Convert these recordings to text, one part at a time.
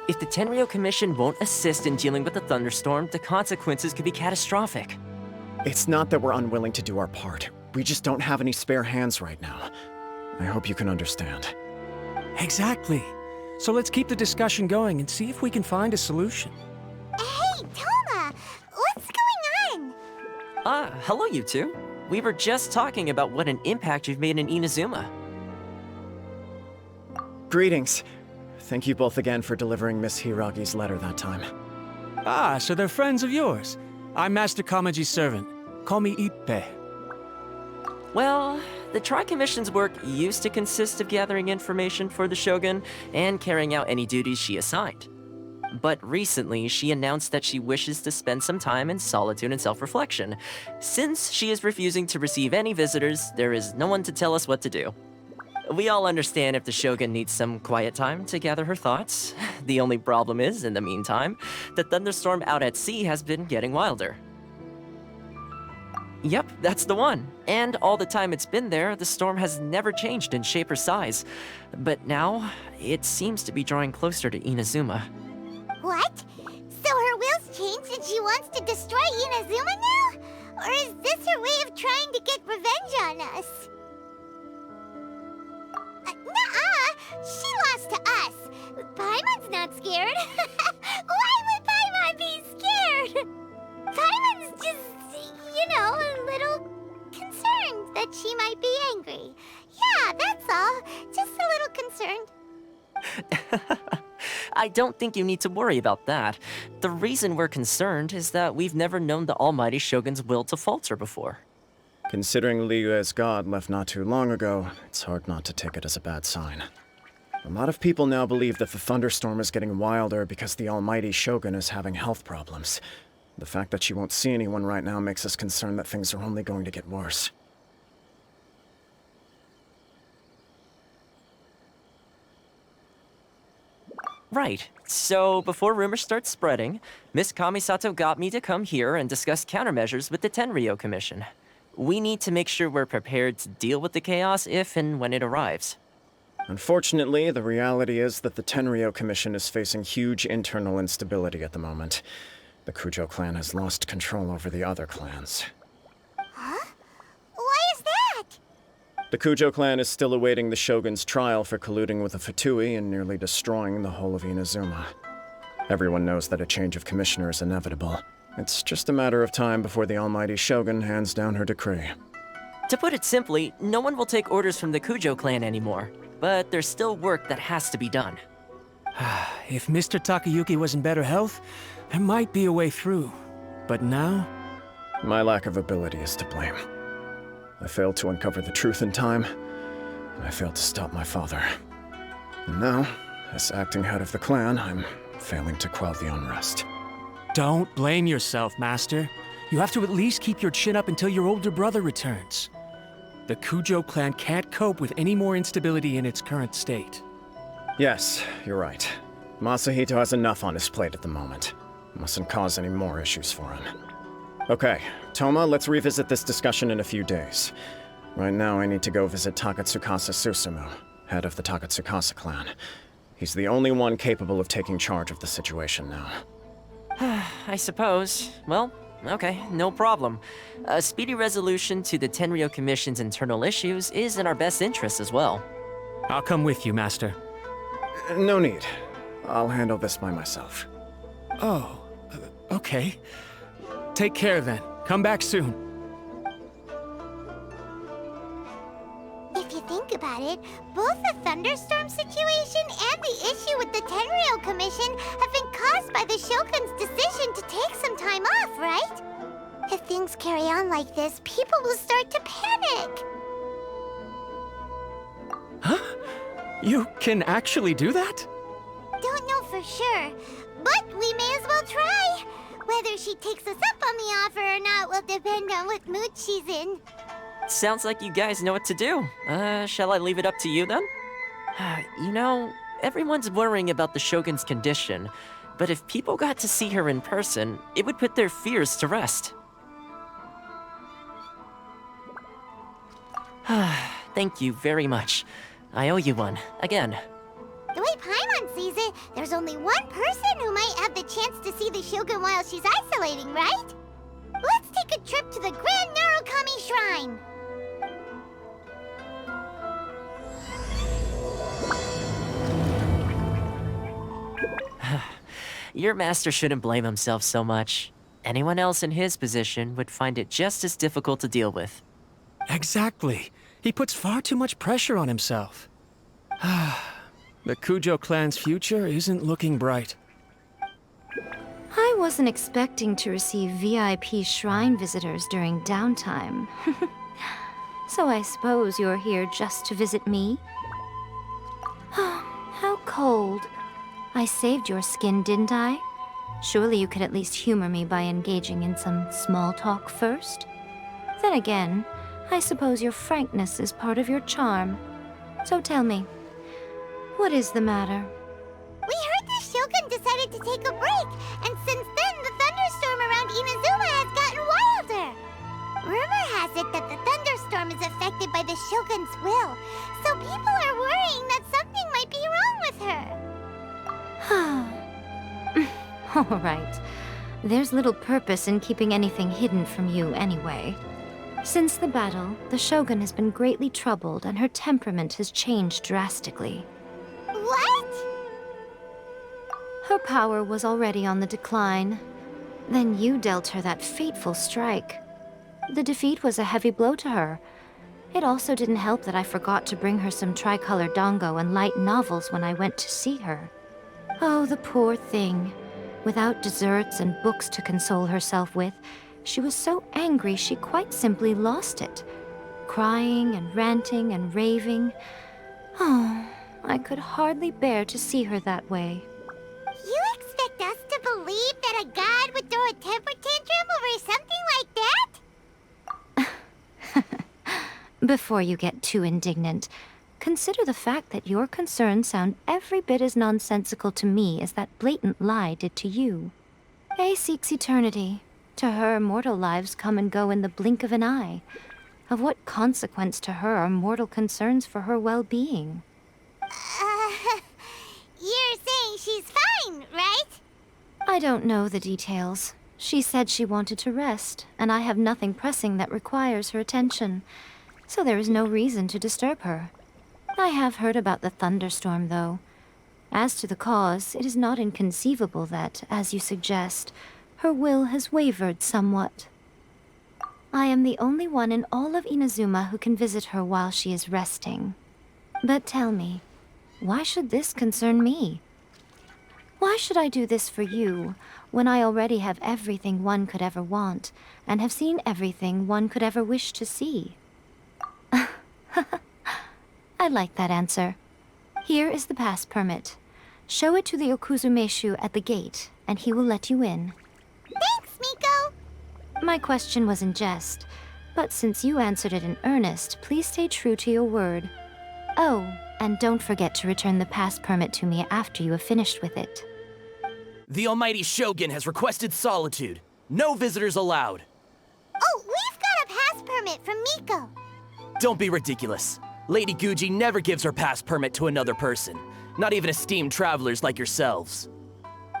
If the Tenryou Commission won't assist in dealing with the thunderstorm, the consequences could be catastrophic. It's not that we're unwilling to do our part. We just don't have any spare hands right now. I hope you can understand. Exactly. So let's keep the discussion going and see if we can find a solution. Hey, Toma! What's going on? Hello you two. We were just talking about what an impact you've made in Inazuma. Greetings. Thank you both again for delivering Miss Hiragi's letter that time. Ah, so they're friends of yours. I'm Master Kamaji's servant. Call me Ippei. Well, the Tri-Commission's work used to consist of gathering information for the Shogun and carrying out any duties she assigned. But recently, she announced that she wishes to spend some time in solitude and self-reflection. Since she is refusing to receive any visitors, there is no one to tell us what to do. We all understand if the Shogun needs some quiet time to gather her thoughts. The only problem is, in the meantime, the thunderstorm out at sea has been getting wilder. Yep, that's the one. And all the time it's been there, the storm has never changed in shape or size. But now, it seems to be drawing closer to Inazuma. What? So her will's changed and she wants to destroy Inazuma now? Or is this her way of trying to get revenge on us? Nuh-uh! She lost to us! Paimon's not scared! Why would Paimon be scared? Paimon's just, you know, a little concerned that she might be angry. Yeah, that's all. Just a little concerned. I don't think you need to worry about that. The reason we're concerned is that we've never known the Almighty Shogun's will to falter before. Considering Liyue's god left not too long ago, it's hard not to take it as a bad sign. A lot of people now believe that the thunderstorm is getting wilder because the Almighty Shogun is having health problems. The fact that she won't see anyone right now makes us concerned that things are only going to get worse. Right. So, before rumors start spreading, Miss Kamisato got me to come here and discuss countermeasures with the Tenryou Commission. We need to make sure we're prepared to deal with the chaos if and when it arrives. Unfortunately, the reality is that the Tenryou Commission is facing huge internal instability at the moment. The Kujo clan has lost control over the other clans. Huh? Why is that? The Kujo clan is still awaiting the Shogun's trial for colluding with the Fatui and nearly destroying the whole of Inazuma. Everyone knows that a change of commissioner is inevitable. It's just a matter of time before the Almighty Shogun hands down her decree. To put it simply, no one will take orders from the Kujo clan anymore. But there's still work that has to be done. If Mr. Takayuki was in better health, there might be a way through. But now? My lack of ability is to blame. I failed to uncover the truth in time, and I failed to stop my father. And now, as acting head of the clan, I'm failing to quell the unrest. Don't blame yourself, Master. You have to at least keep your chin up until your older brother returns. The Kujo clan can't cope with any more instability in its current state. Yes, you're right. Masahito has enough on his plate at the moment. Mustn't cause any more issues for him. Okay, Toma, let's revisit this discussion in a few days. Right now, I need to go visit Takatsukasa Susumu, head of the Takatsukasa clan. He's the only one capable of taking charge of the situation now. I suppose. Well, okay, no problem. A speedy resolution to the Tenryou Commission's internal issues is in our best interest as well. I'll come with you, Master. No need. I'll handle this by myself. Oh, okay. Take care then. Come back soon. If you think about it, both the thunderstorm situation and the issue with the Tenryou Commission have been caused by the Shogun's decision to take some time off, right? If things carry on like this, people will start to panic. Huh? You can actually do that? Don't know for sure, but we may as well try. Whether she takes us up on the offer or not will depend on what mood she's in. Sounds like you guys know what to do. Shall I leave it up to you then? You know, everyone's worrying about the Shogun's condition, but if people got to see her in person, it would put their fears to rest. Thank you very much. I owe you one, again. The way Paimon sees visit, there's only one person who might have the chance to see the Shogun while she's isolating, right? Let's take a trip to the Grand Narukami Shrine! Your master shouldn't blame himself so much. Anyone else in his position would find it just as difficult to deal with. Exactly. He puts far too much pressure on himself. The Kujo clan's future isn't looking bright. I wasn't expecting to receive VIP shrine visitors during downtime. So I suppose you're here just to visit me? How cold. I saved your skin, didn't I? Surely you could at least humor me by engaging in some small talk first? Then again, I suppose your frankness is part of your charm. So tell me, what is the matter? We heard the Shogun decided to take a break, and since then the thunderstorm around Inazuma has gotten wilder. Rumor has it that the thunderstorm is affected by the Shogun's will, so people are worrying that something might be wrong with her. All right. There's little purpose in keeping anything hidden from you anyway. Since the battle, the Shogun has been greatly troubled and her temperament has changed drastically. What? Her power was already on the decline. Then you dealt her that fateful strike. The defeat was a heavy blow to her. It also didn't help that I forgot to bring her some tricolor dango and light novels when I went to see her. Oh, the poor thing. Without desserts and books to console herself with, she was so angry she quite simply lost it. Crying and ranting and raving. Oh, I could hardly bear to see her that way. You expect us to believe that a god would throw a temper tantrum over something like that? Before you get too indignant, consider the fact that your concerns sound every bit as nonsensical to me as that blatant lie did to you. A seeks eternity. To her, mortal lives come and go in the blink of an eye. Of what consequence to her are mortal concerns for her well-being? You're saying she's fine, right? I don't know the details. She said she wanted to rest, and I have nothing pressing that requires her attention, so there is no reason to disturb her. I have heard about the thunderstorm, though. As to the cause, it is not inconceivable that, as you suggest, her will has wavered somewhat. I am the only one in all of Inazuma who can visit her while she is resting. But tell me, why should this concern me? Why should I do this for you, when I already have everything one could ever want, and have seen everything one could ever wish to see? I like that answer. Here is the pass permit. Show it to the Okuzumeshu at the gate, and he will let you in. Thanks, Miko! My question was in jest, but since you answered it in earnest, please stay true to your word. Oh, and don't forget to return the pass permit to me after you have finished with it. The Almighty Shogun has requested solitude. No visitors allowed. Oh, we've got a pass permit from Miko. Don't be ridiculous. Lady Guji never gives her pass permit to another person, not even esteemed travelers like yourselves.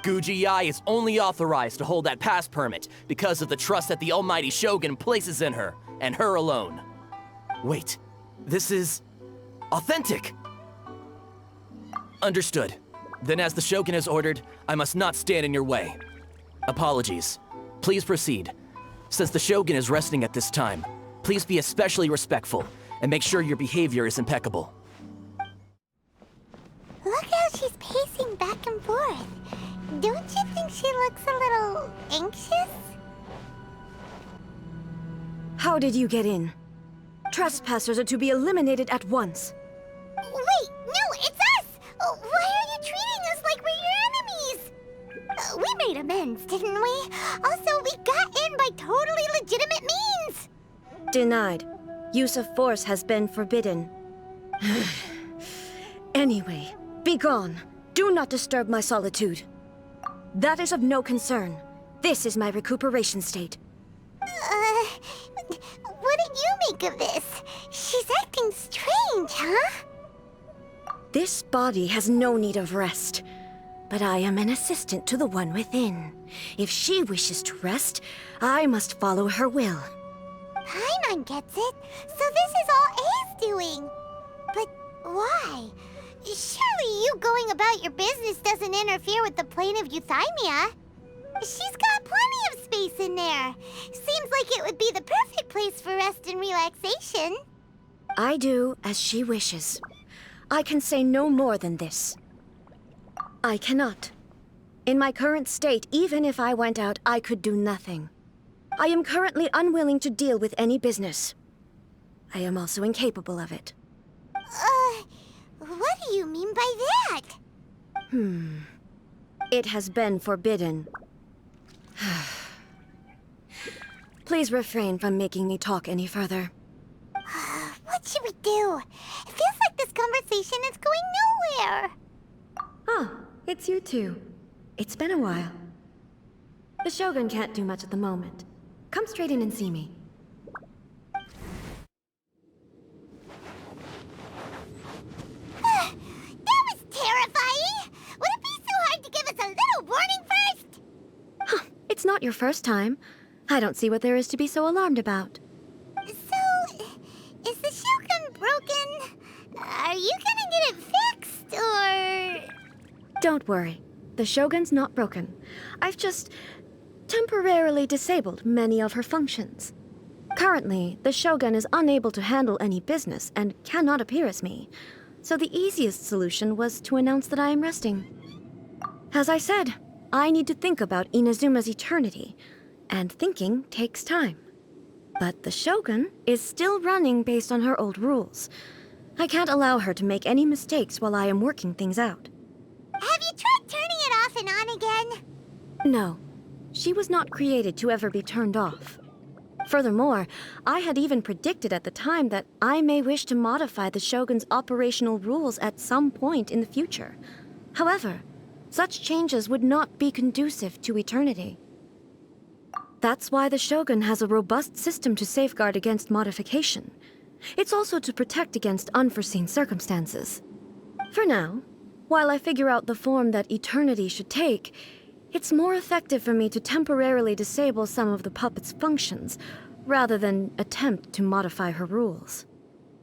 Guji-ai is only authorized to hold that pass permit because of the trust that the Almighty Shogun places in her, and her alone. Wait, this is authentic. Understood. Then as the Shogun has ordered, I must not stand in your way. Apologies. Please proceed. Since the Shogun is resting at this time, please be especially respectful and make sure your behavior is impeccable. Look how she's pacing back and forth. Don't you think she looks a little anxious? How did you get in? Trespassers are to be eliminated at once. Wait, no, it's us! Why are you treating us like we're your enemies? We made amends, didn't we? Also, we got in by totally legitimate means! Denied. Use of force has been forbidden. Anyway, be gone. Do not disturb my solitude. That is of no concern. This is my recuperation state. What do you make of this? She's acting strange, huh? This body has no need of rest. But I am an assistant to the one within. If she wishes to rest, I must follow her will. Paimon gets it. So this is all A's doing. But why? Surely you going about your business doesn't interfere with the plane of Euthymia. She's got plenty of space in there. Seems like it would be the perfect place for rest and relaxation. I do as she wishes. I can say no more than this. I cannot. In my current state, even if I went out, I could do nothing. I am currently unwilling to deal with any business. I am also incapable of it. What do you mean by that? It has been forbidden. Please refrain from making me talk any further. What should we do? It feels like this conversation is going nowhere. Ah, it's you two. It's been a while. The Shogun can't do much at the moment. Come straight in and see me. That was terrifying! Would it be so hard to give us a little warning first? Huh, it's not your first time. I don't see what there is to be so alarmed about. So, is the Shogun broken? Are you gonna get it fixed, or...? Don't worry. The Shogun's not broken. I've just temporarily disabled many of her functions. Currently, the Shogun is unable to handle any business and cannot appear as me. So the easiest solution was to announce that I am resting. As I said, I need to think about Inazuma's eternity, and thinking takes time. But the Shogun is still running based on her old rules. I can't allow her to make any mistakes while I am working things out. Have you tried turning it off and on again? No. She was not created to ever be turned off. Furthermore, I had even predicted at the time that I may wish to modify the Shogun's operational rules at some point in the future. However, such changes would not be conducive to eternity. That's why the Shogun has a robust system to safeguard against modification. It's also to protect against unforeseen circumstances. For now, while I figure out the form that eternity should take, it's more effective for me to temporarily disable some of the puppet's functions, rather than attempt to modify her rules.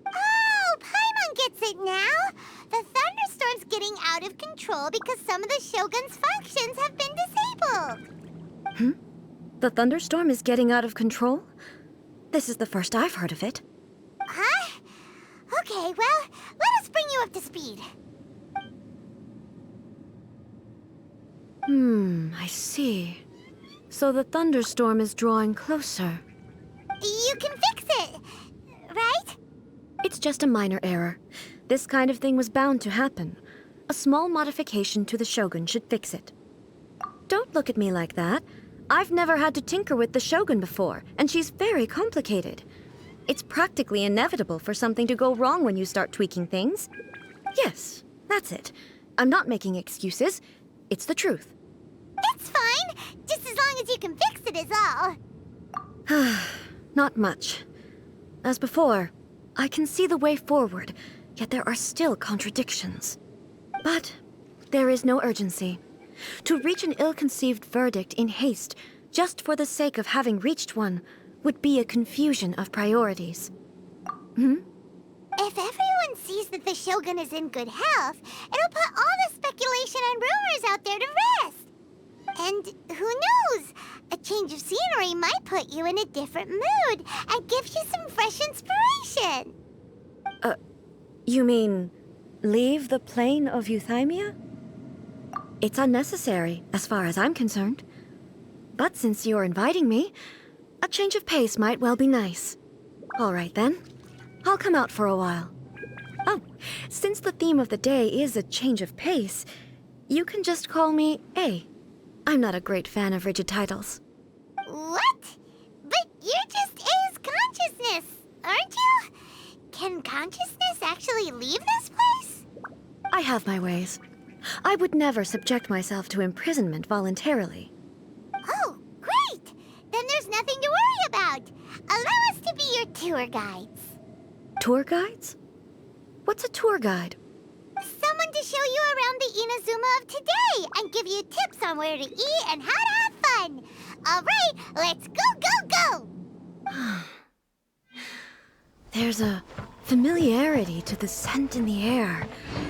Oh, Paimon gets it now! The thunderstorm's getting out of control because some of the Shogun's functions have been disabled. The thunderstorm is getting out of control? This is the first I've heard of it. Huh? Okay, well, let us bring you up to speed. I see. So the thunderstorm is drawing closer. You can fix it, right? It's just a minor error. This kind of thing was bound to happen. A small modification to the Shogun should fix it. Don't look at me like that. I've never had to tinker with the Shogun before, and she's very complicated. It's practically inevitable for something to go wrong when you start tweaking things. Yes, that's it. I'm not making excuses. It's the truth. It's fine, just as long as you can fix it is all. Not much. As before, I can see the way forward, yet there are still contradictions. But there is no urgency. To reach an ill-conceived verdict in haste, just for the sake of having reached one, would be a confusion of priorities. If everyone sees that the Shogun is in good health, it'll put all the speculation and rumors out there to rest. And who knows? A change of scenery might put you in a different mood and give you some fresh inspiration. You mean, leave the plane of Euthymia? It's unnecessary, as far as I'm concerned. But since you're inviting me, a change of pace might well be nice. All right then. I'll come out for a while. Oh, since the theme of the day is a change of pace, you can just call me A. I'm not a great fan of rigid titles. What? But you're just A's consciousness, aren't you? Can consciousness actually leave this place? I have my ways. I would never subject myself to imprisonment voluntarily. Oh, great! Then there's nothing to worry about. Allow us to be your tour guides. Tour guides? What's a tour guide? Someone plan to show you around the Inazuma of today and give you tips on where to eat and how to have fun. All right, let's go! There's a familiarity to the scent in the air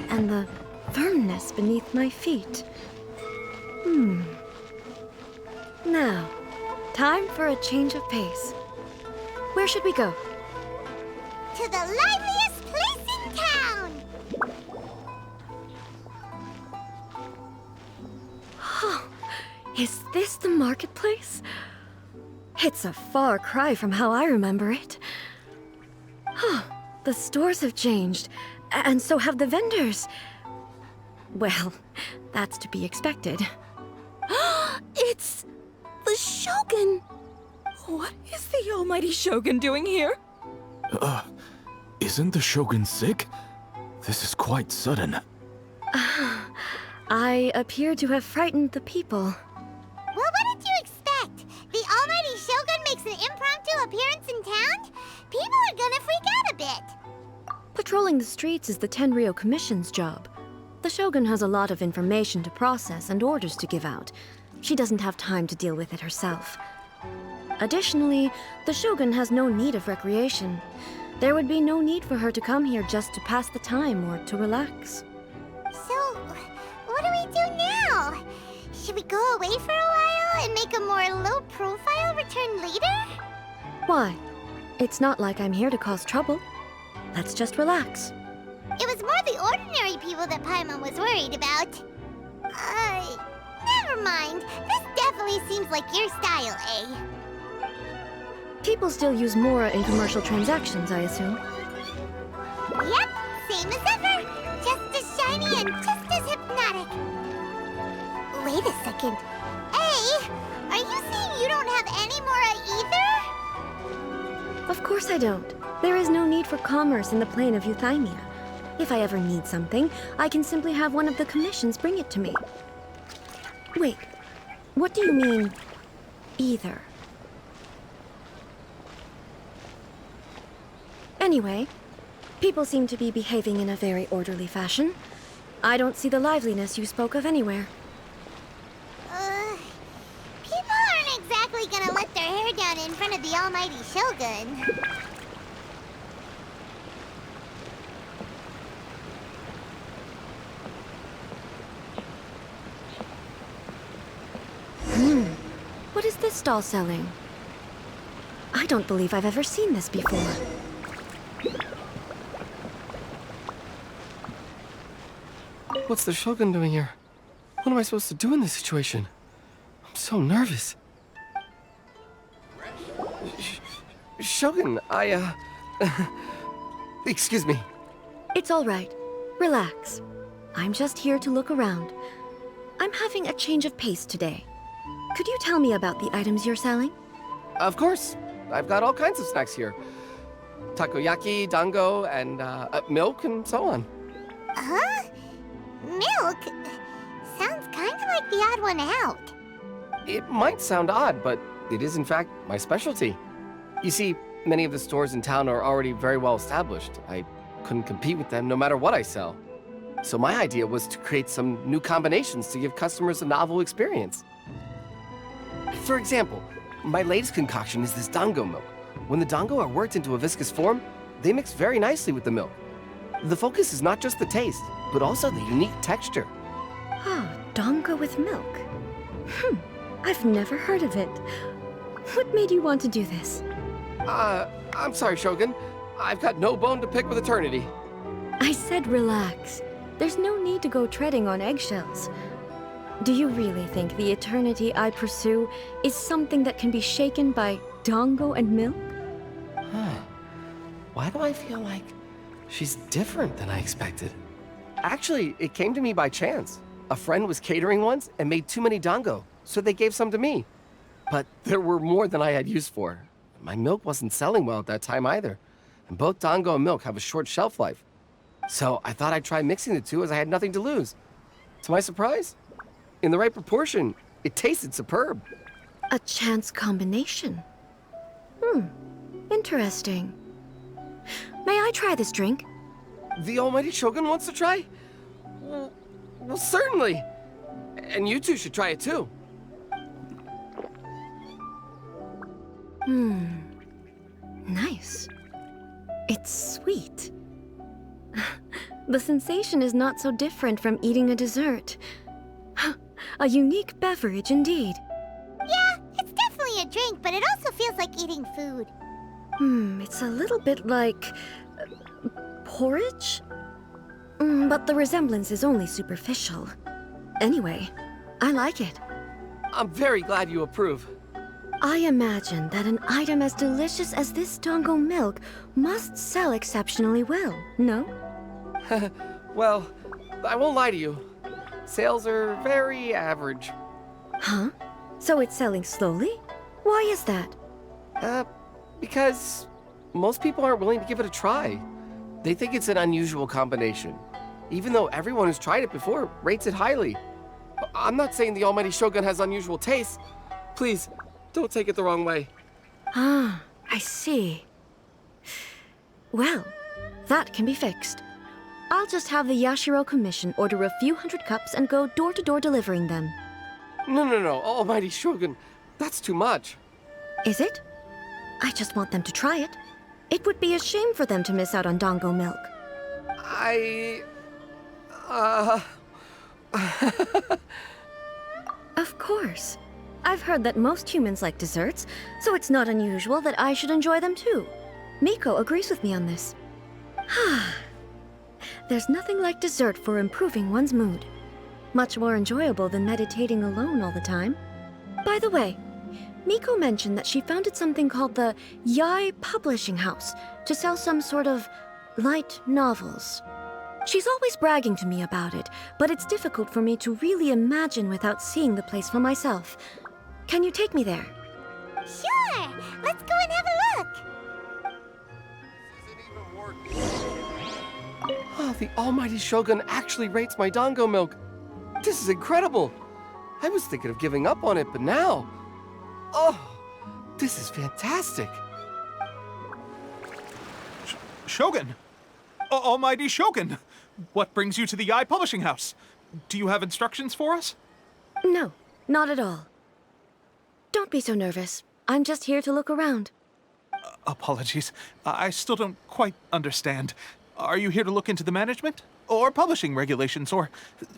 and the firmness beneath my feet. Now, time for a change of pace. Where should we go? To the liveliest place in town! Is this the marketplace? It's a far cry from how I remember it. The stores have changed, and so have the vendors. Well, that's to be expected. It's the Shogun! What is the almighty Shogun doing here? Isn't the Shogun sick? This is quite sudden. I appear to have frightened the people. Well, what did you expect? The almighty Shogun makes an impromptu appearance in town? People are gonna freak out a bit. Patrolling the streets is the Tenryou Commission's job. The Shogun has a lot of information to process and orders to give out. She doesn't have time to deal with it herself. Additionally, the Shogun has no need of recreation. There would be no need for her to come here just to pass the time or to relax. So, what do we do now? Should we go away for a while and make a more low-profile return later? Why? It's not like I'm here to cause trouble. Let's just relax. It was more the ordinary people that Paimon was worried about. Never mind. This definitely seems like your style, eh? People still use Mora in commercial transactions, I assume. Yep, same as ever. Just as shiny and just as hypnotic. Wait a second. Hey, are you saying you don't have any Mora either? Of course I don't. There is no need for commerce in the plane of Euthymia. If I ever need something, I can simply have one of the commissions bring it to me. Wait, what do you mean, either? Anyway, people seem to be behaving in a very orderly fashion. I don't see the liveliness you spoke of anywhere. People aren't exactly gonna let their hair down in front of the almighty Shogun. What is this stall selling? I don't believe I've ever seen this before. What's the Shogun doing here? What am I supposed to do in this situation? I'm so nervous. Shogun, excuse me. It's all right. Relax. I'm just here to look around. I'm having a change of pace today. Could you tell me about the items you're selling? Of course. I've got all kinds of snacks here. Takoyaki, dango, and milk, and so on. Huh? Milk? Sounds kind of like the odd one out. It might sound odd, but it is in fact my specialty. You see, many of the stores in town are already very well established. I couldn't compete with them no matter what I sell. So my idea was to create some new combinations to give customers a novel experience. For example, my latest concoction is this dango milk. When the dango are worked into a viscous form, they mix very nicely with the milk. The focus is not just the taste, but also the unique texture. Dango with milk. I've never heard of it. What made you want to do this? I'm sorry, Shogun. I've got no bone to pick with eternity. I said relax. There's no need to go treading on eggshells. Do you really think the eternity I pursue is something that can be shaken by dango and milk? Why do I feel like she's different than I expected? Actually, it came to me by chance. A friend was catering once and made too many dango, so they gave some to me. But there were more than I had use for. My milk wasn't selling well at that time either, and both dango and milk have a short shelf life. So I thought I'd try mixing the two as I had nothing to lose. To my surprise, in the right proportion, it tasted superb. A chance combination. Interesting. May I try this drink? The almighty Shogun wants to try? Well, certainly. And you two should try it too. Nice. It's sweet. The sensation is not so different from eating a dessert. A unique beverage indeed. Yeah, it's definitely a drink, but it also feels like eating food. It's a little bit like... porridge? But the resemblance is only superficial. Anyway, I like it. I'm very glad you approve. I imagine that an item as delicious as this Dango milk must sell exceptionally well, no? Well, I won't lie to you. Sales are very average. Huh? So it's selling slowly? Why is that? Because most people aren't willing to give it a try. They think it's an unusual combination, even though everyone who's tried it before rates it highly. I'm not saying the Almighty Shogun has unusual tastes. Please, don't take it the wrong way. Ah, I see. Well, that can be fixed. I'll just have the Yashiro Commission order a few hundred cups and go door-to-door delivering them. No, Almighty Shogun. That's too much. Is it? I just want them to try it. It would be a shame for them to miss out on Dango milk. Of course. I've heard that most humans like desserts, so it's not unusual that I should enjoy them too. Miko agrees with me on this. There's nothing like dessert for improving one's mood. Much more enjoyable than meditating alone all the time. By the way, Miko mentioned that she founded something called the Yai Publishing House to sell some sort of light novels. She's always bragging to me about it, but it's difficult for me to really imagine without seeing the place for myself. Can you take me there? Sure! Let's go and have a look! Oh, the Almighty Shogun actually rates my Dango milk. This is incredible. I was thinking of giving up on it, but now... Oh, this is fantastic. Shogun! Almighty Shogun! What brings you to the Yai Publishing House? Do you have instructions for us? No, not at all. Don't be so nervous. I'm just here to look around. Apologies. I still don't quite understand. Are you here to look into the management? Or publishing regulations? Or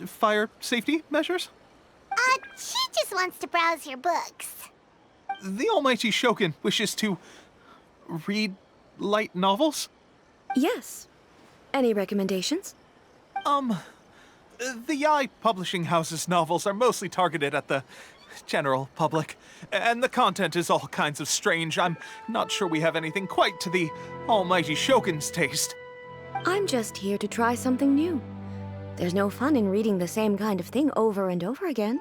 fire safety measures? She just wants to browse your books. The Almighty Shogun wishes to... read light novels? Yes. Any recommendations? The Yai Publishing House's novels are mostly targeted at the general public, and the content is all kinds of strange. I'm not sure we have anything quite to the Almighty Shogun's taste. I'm just here to try something new. There's no fun in reading the same kind of thing over and over again.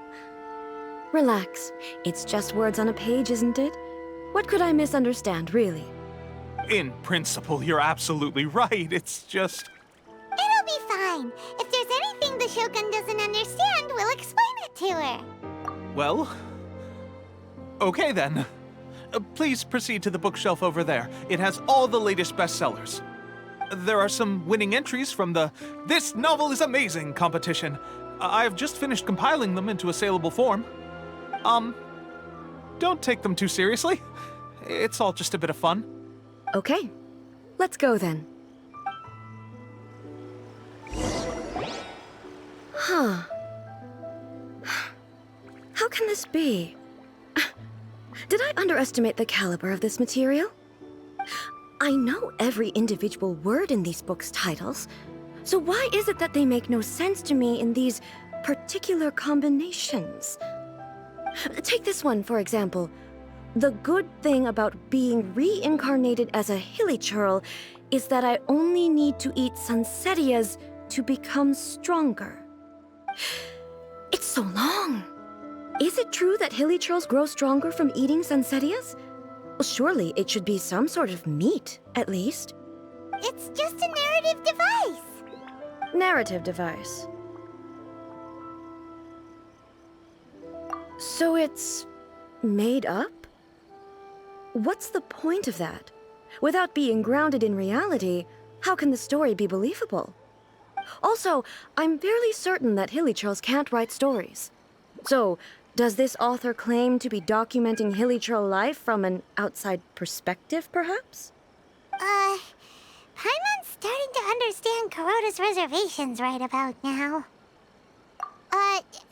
Relax. It's just words on a page, isn't it? What could I misunderstand, really? In principle, you're absolutely right. It's just... It'll be fine. If there's anything the Shogun doesn't understand, we'll explain it to her. Well... okay then. Please proceed to the bookshelf over there. It has all the latest bestsellers. There are some winning entries from the This Novel is Amazing competition. I've just finished compiling them into a saleable form. Don't take them too seriously. It's all just a bit of fun. Okay. Let's go then. Huh. How can this be? Did I underestimate the caliber of this material? I know every individual word in these books' titles, so why is it that they make no sense to me in these particular combinations? Take this one, for example. The good thing about being reincarnated as a hilly churl is that I only need to eat Sansetias to become stronger. It's so long. Is it true that hilly churls grow stronger from eating Sansetias? Well, surely it should be some sort of meat, at least. It's just a narrative device. Narrative device. So it's made up? What's the point of that? Without being grounded in reality, how can the story be believable? Also, I'm fairly certain that Hilichurls can't write stories. So, does this author claim to be documenting Hilichurl life from an outside perspective, perhaps? Paimon's starting to understand Kuroda's reservations right about now.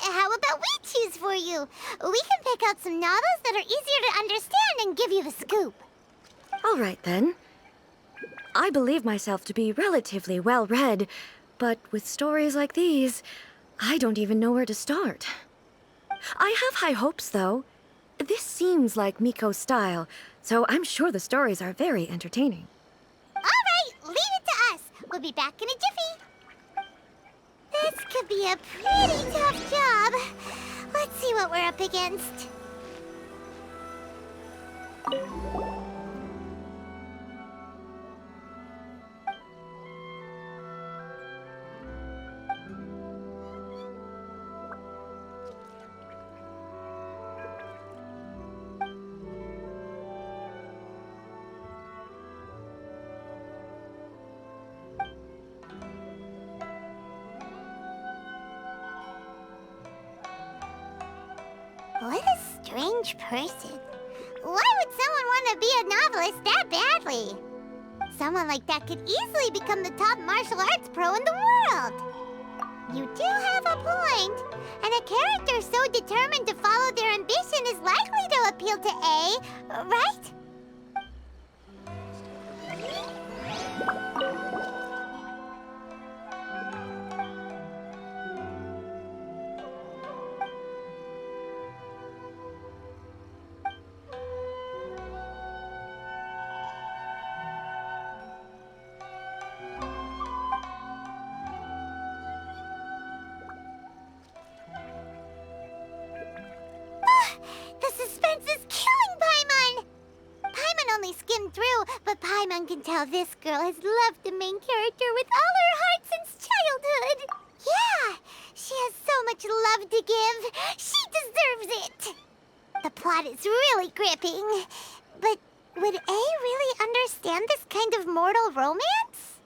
How about we choose for you? We can pick out some novels that are easier to understand and give you the scoop. All right, then. I believe myself to be relatively well-read, but with stories like these, I don't even know where to start. I have high hopes, though. This seems like Miko's style, so I'm sure the stories are very entertaining. All right, leave it to us. We'll be back in a jiffy. This could be a pretty tough job. Let's see what we're up against. What a strange person. Why would someone want to be a novelist that badly? Someone like that could easily become the top martial arts pro in the world. You do have a point. And a character so determined to follow their ambition is likely to appeal to A, right? But Paimon can tell this girl has loved the main character with all her heart since childhood. Yeah, she has so much love to give. She deserves it. The plot is really gripping. But would A really understand this kind of mortal romance?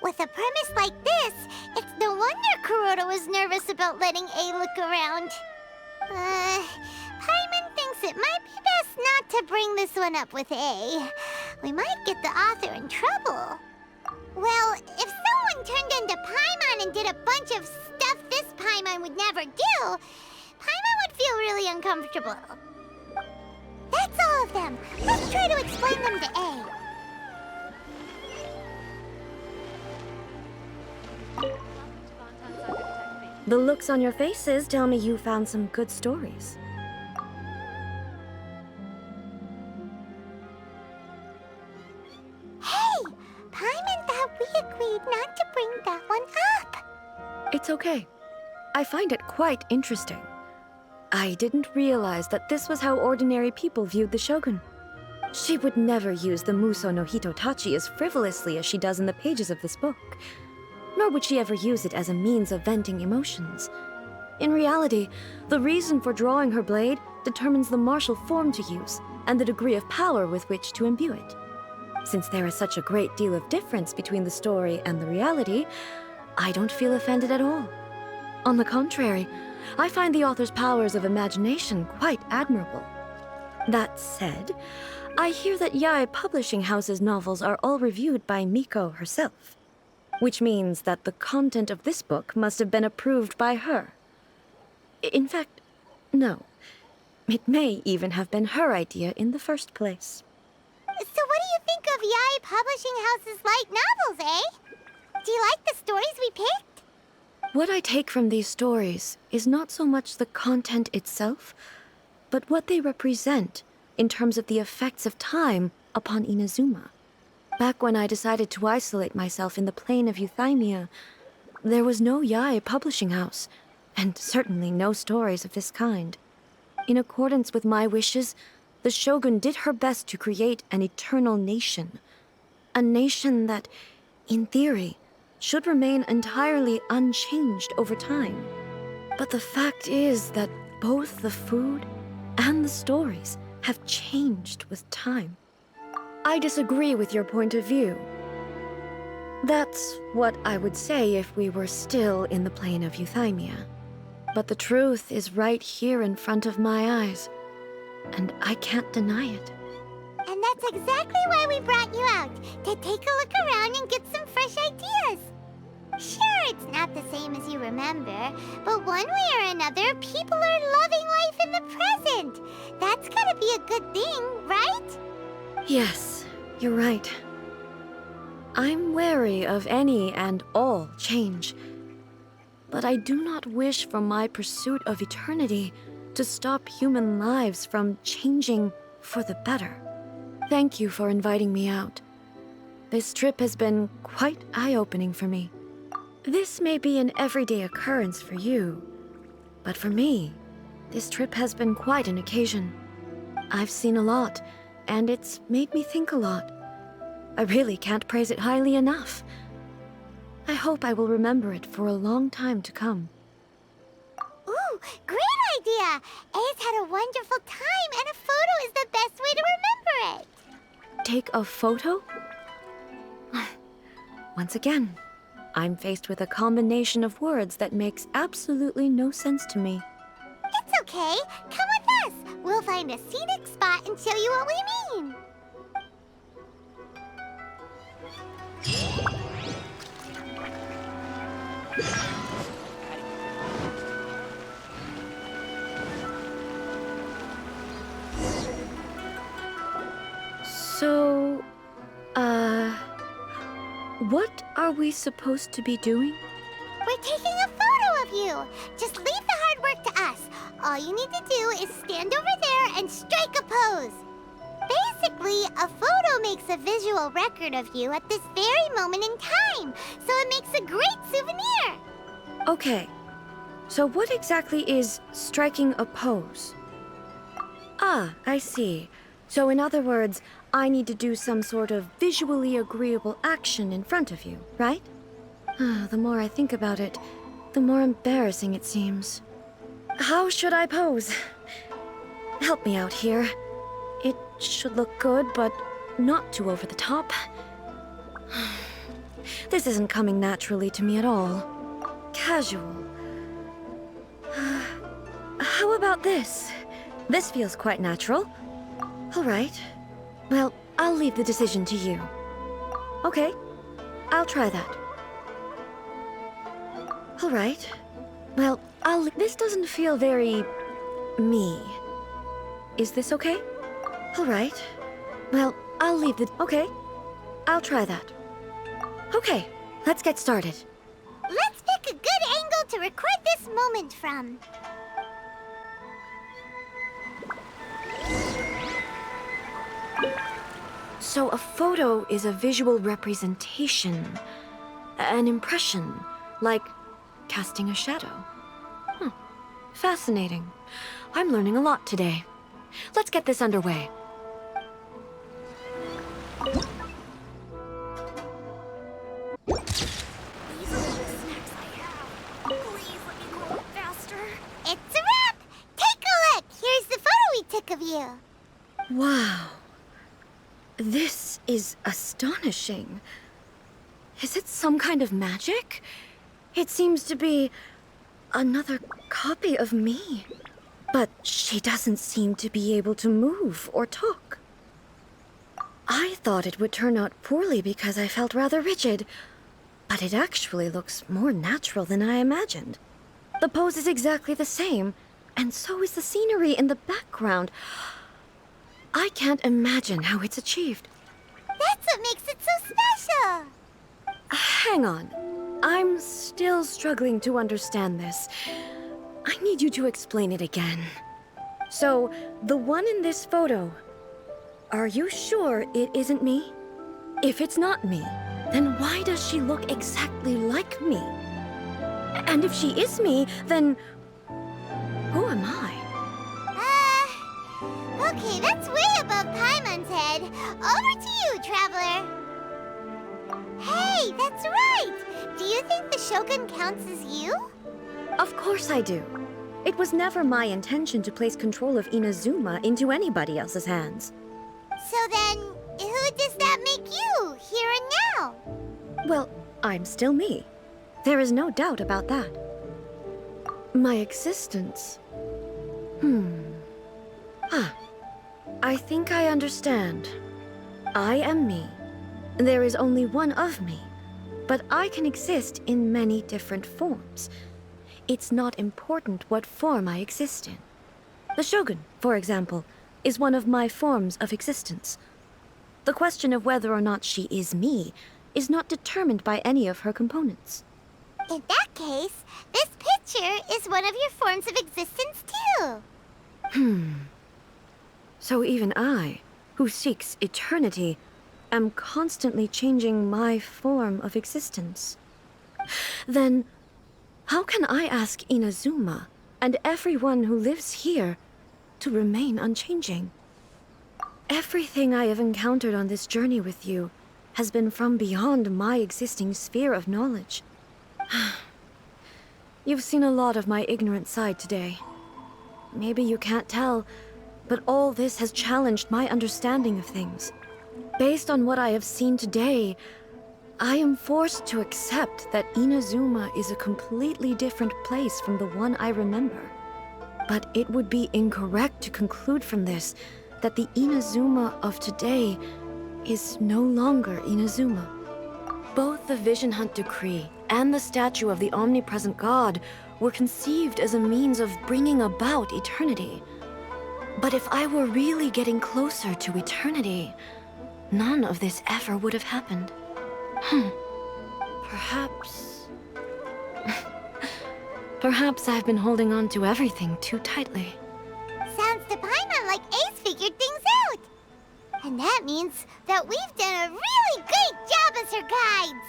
With a premise like this, it's no wonder Kuroda was nervous about letting A look around. Paimon thinks it might be best not to bring this one up with A. We might get the author in trouble. Well, if someone turned into Paimon and did a bunch of stuff this Paimon would never do, Paimon would feel really uncomfortable. That's all of them. Let's try to explain them to A. The looks on your faces tell me you found some good stories. Hey! Paimon thought we agreed not to bring that one up. It's okay. I find it quite interesting. I didn't realize that this was how ordinary people viewed the Shogun. She would never use the Muso no Hitotachi as frivolously as she does in the pages of this book. Nor would she ever use it as a means of venting emotions. In reality, the reason for drawing her blade determines the martial form to use and the degree of power with which to imbue it. Since there is such a great deal of difference between the story and the reality, I don't feel offended at all. On the contrary, I find the author's powers of imagination quite admirable. That said, I hear that Yae Publishing House's novels are all reviewed by Miko herself. Which means that the content of this book must have been approved by her. In fact, no. It may even have been her idea in the first place. So what do you think of Yae Publishing House's light novels, eh? Do you like the stories we picked? What I take from these stories is not so much the content itself, but what they represent in terms of the effects of time upon Inazuma. Back when I decided to isolate myself in the plain of Euthymia, there was no Yae publishing house, and certainly no stories of this kind. In accordance with my wishes, the Shogun did her best to create an eternal nation. A nation that, in theory, should remain entirely unchanged over time. But the fact is that both the food and the stories have changed with time. I disagree with your point of view. That's what I would say if we were still in the plane of Euthymia. But the truth is right here in front of my eyes, and I can't deny it. And that's exactly why we brought you out, to take a look around and get some fresh ideas. Sure, it's not the same as you remember, but one way or another, people are loving life in the present. That's gotta be a good thing, right? Yes, you're right. I'm wary of any and all change, but I do not wish for my pursuit of eternity to stop human lives from changing for the better. Thank you for inviting me out. This trip has been quite eye-opening for me. This may be an everyday occurrence for you, but for me, this trip has been quite an occasion. I've seen a lot, and it's made me think a lot. I really can't praise it highly enough. I hope I will remember it for a long time to come. Ooh, great idea! A's had a wonderful time, and a photo is the best way to remember it. Take a photo? Once again, I'm faced with a combination of words that makes absolutely no sense to me. It's okay. Come with us. We'll find a scenic spot and show you what we mean. So, what are we supposed to be doing? We're taking a photo of you. Just leave the hard work to us. All you need to do is stand over there and strike a pose. Basically, a photo makes a visual record of you at this very moment in time, so it makes a great souvenir. Okay, so what exactly is striking a pose? Ah, I see. So in other words, I need to do some sort of visually agreeable action in front of you, right? The more I think about it, the more embarrassing it seems. How should I pose? Help me out here. It should look good, but not too over the top. This isn't coming naturally to me at all. Casual. How about this? This feels quite natural. All right. Well, I'll leave the decision to you. Okay, I'll try that. All right. Well, this doesn't feel very me. Is this okay? All right. Well, I'll leave the... Okay, I'll try that. Okay, let's get started. Let's pick a good angle to record this moment from. So a photo is a visual representation, an impression, like casting a shadow. Fascinating. I'm learning a lot today. Let's get this underway. These are the snacks I have. Please let me grow up faster. It's a wrap! Take a look! Here's the photo we took of you. Wow. This is astonishing. Is it some kind of magic? It seems to be another copy of me. But she doesn't seem to be able to move or talk. I thought it would turn out poorly because I felt rather rigid, but it actually looks more natural than I imagined. The pose is exactly the same, and so is the scenery in the background. I can't imagine how it's achieved. That's what makes it so special. Hang on. I'm still struggling to understand this. I need you to explain it again. So, the one in this photo, are you sure it isn't me? If it's not me, then why does she look exactly like me? And if she is me, then who am I? Okay, that's way above Paimon's head. Over to you, Traveler. Hey, that's right! Do you think the Shogun counts as you? Of course I do. It was never my intention to place control of Inazuma into anybody else's hands. So then, who does that make you, here and now? Well, I'm still me. There is no doubt about that. My existence... I think I understand. I am me. There is only one of me, but I can exist in many different forms. It's not important what form I exist in. The Shogun, for example, is one of my forms of existence. The question of whether or not she is me is not determined by any of her components. In that case, this picture is one of your forms of existence too. So even I, who seeks eternity, am constantly changing my form of existence. Then, how can I ask Inazuma and everyone who lives here to remain unchanging? Everything I have encountered on this journey with you has been from beyond my existing sphere of knowledge. You've seen a lot of my ignorant side today. Maybe you can't tell, but all this has challenged my understanding of things. Based on what I have seen today, I am forced to accept that Inazuma is a completely different place from the one I remember. But it would be incorrect to conclude from this that the Inazuma of today is no longer Inazuma. Both the Vision Hunt Decree and the statue of the omnipresent god were conceived as a means of bringing about eternity. But if I were really getting closer to eternity, none of this ever would have happened. Perhaps... Perhaps I've been holding on to everything too tightly. Sounds to Paimon like Ace figured things out. And that means that we've done a really great job as her guides.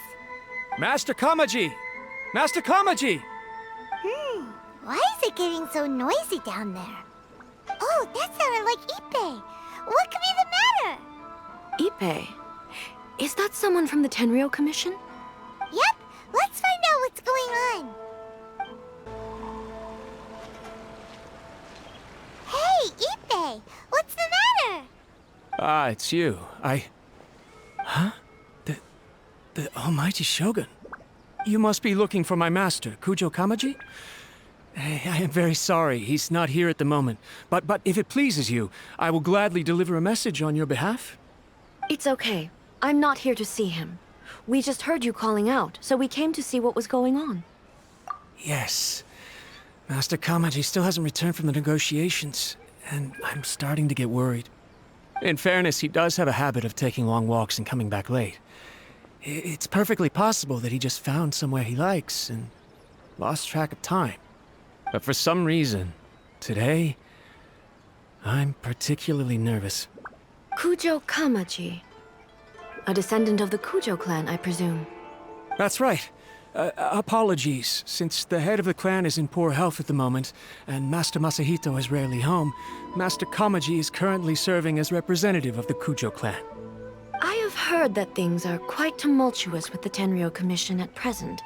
Master Kamaji! Master Kamaji! Why is it getting so noisy down there? Oh, that sounded like Ippei. What could be the matter? Ippei? Is that someone from the Tenryou Commission? Yep, let's find out what's going on. Hey, Ippei, what's the matter? Ah, it's you. Huh? The Almighty Shogun. You must be looking for my master, Kujo Kamaji? I am very sorry, he's not here at the moment. But if it pleases you, I will gladly deliver a message on your behalf. It's okay. I'm not here to see him. We just heard you calling out, so we came to see what was going on. Yes. Master Kamaji still hasn't returned from the negotiations, and I'm starting to get worried. In fairness, he does have a habit of taking long walks and coming back late. It's perfectly possible that he just found somewhere he likes and lost track of time. But for some reason, today, I'm particularly nervous. Kujo Kamaji. A descendant of the Kujo clan, I presume. That's right. Apologies, since the head of the clan is in poor health at the moment, and Master Masahito is rarely home, Master Kamaji is currently serving as representative of the Kujo clan. I have heard that things are quite tumultuous with the Tenryou Commission at present.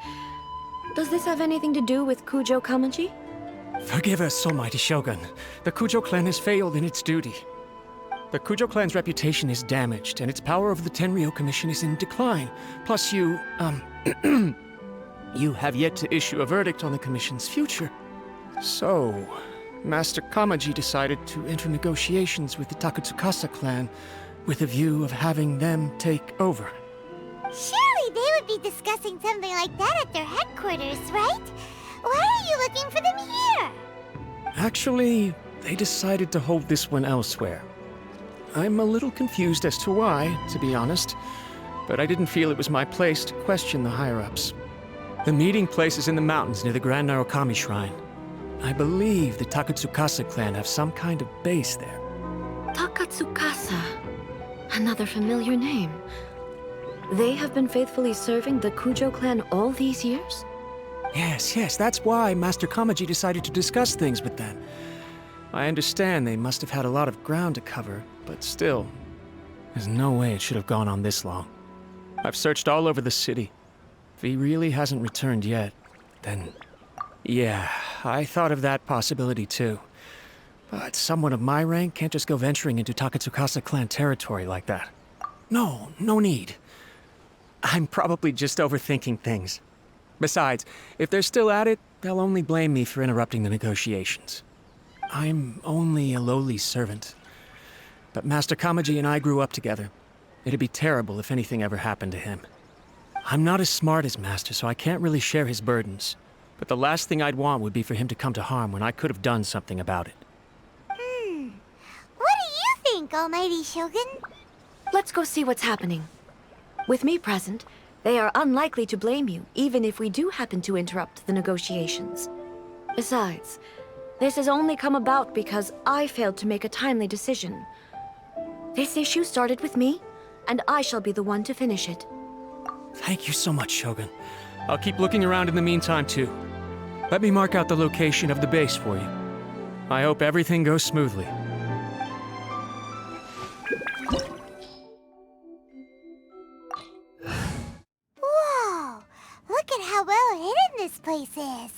Does this have anything to do with Kujo Kamaji? Forgive us, Almighty Shogun. The Kujo clan has failed in its duty. The Kujo clan's reputation is damaged, and its power over the Tenryou Commission is in decline. Plus you have yet to issue a verdict on the Commission's future. So, Master Kamaji decided to enter negotiations with the Takatsukasa clan with a view of having them take over. Surely they would be discussing something like that at their headquarters, right? Why are you looking for them here? Actually, they decided to hold this one elsewhere. I'm a little confused as to why, to be honest, but I didn't feel it was my place to question the higher-ups. The meeting place is in the mountains near the Grand Narukami Shrine. I believe the Takatsukasa clan have some kind of base there. Takatsukasa. Another familiar name. They have been faithfully serving the Kujo clan all these years? Yes, that's why Master Kamaji decided to discuss things with them. I understand they must have had a lot of ground to cover, but still, there's no way it should have gone on this long. I've searched all over the city. If he really hasn't returned yet, then... yeah, I thought of that possibility too. But someone of my rank can't just go venturing into Takatsukasa clan territory like that. No need. I'm probably just overthinking things. Besides, if they're still at it, they'll only blame me for interrupting the negotiations. I'm only a lowly servant. But Master Kamaji and I grew up together. It'd be terrible if anything ever happened to him. I'm not as smart as Master, so I can't really share his burdens. But the last thing I'd want would be for him to come to harm when I could have done something about it. What do you think, Almighty Shogun? Let's go see what's happening. With me present, they are unlikely to blame you, even if we do happen to interrupt the negotiations. Besides, this has only come about because I failed to make a timely decision. This issue started with me, and I shall be the one to finish it. Thank you so much, Shogun. I'll keep looking around in the meantime, too. Let me mark out the location of the base for you. I hope everything goes smoothly. Whoa! Look at how well hidden this place is.